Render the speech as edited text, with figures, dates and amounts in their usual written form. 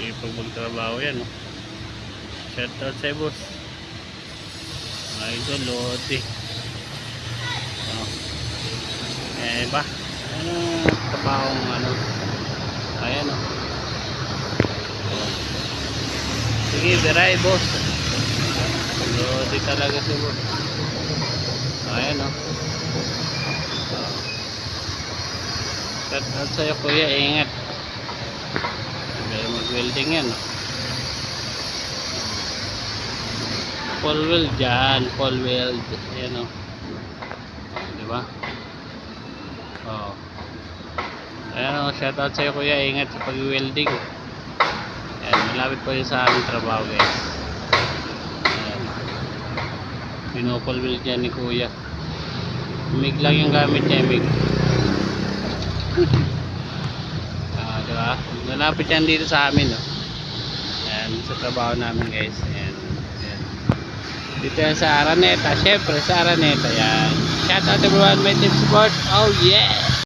sipag magtrabaho yan, no? Shout out sa'yo, boss. Idol, Lodi. Oh. Eh ba? Ano trabaho ng ano? Ayan, no? Oh. Sige, beray, boss. Lodi talaga si boss. Ayan, no? Oh. Shout out sa'yo, kuya. Ingat. Kaya mag-welding yan, no? Full weld dyan, full weld. Ayan, o. Diba? Oo. Ayan, o. Shoutout sa'yo, kuya. Ingat sa pag-welding. Ayan, malapit po yun sa aming trabaho, guys. Ayan. Pinupul weld yan ni kuya. Mig lang yung gamit niya, mig. Diba? Malapit yan dito sa amin, no? Ayan, sa trabaho namin, guys. Ayan. Dito yan sa Araneta. Syempre sa Araneta yan. Shout out everyone, my team support. Oh yeah.